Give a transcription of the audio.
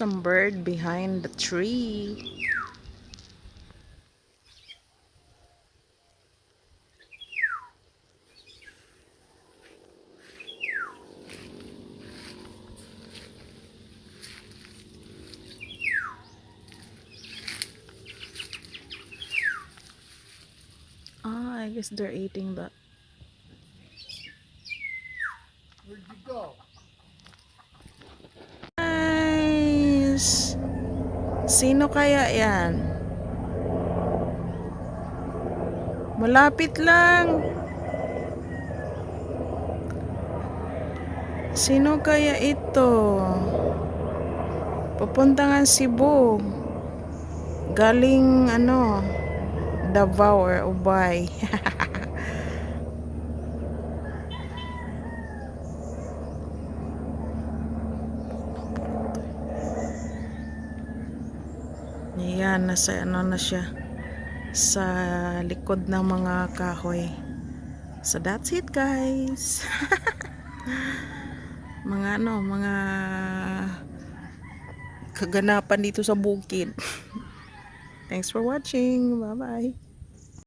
some bird behind the tree. I guess they're eating that. Where'd you go? Nice! Sino kaya yan? Malapit lang. Sino kaya ito? Papunta nga Cebu. Galing ano, Davao or Ubay. Ayan, nasa ano na siya. Sa likod ng mga kahoy. So that's it, guys. Mga ano, mga kaganapan dito sa bukid. Thanks for watching. Bye-bye.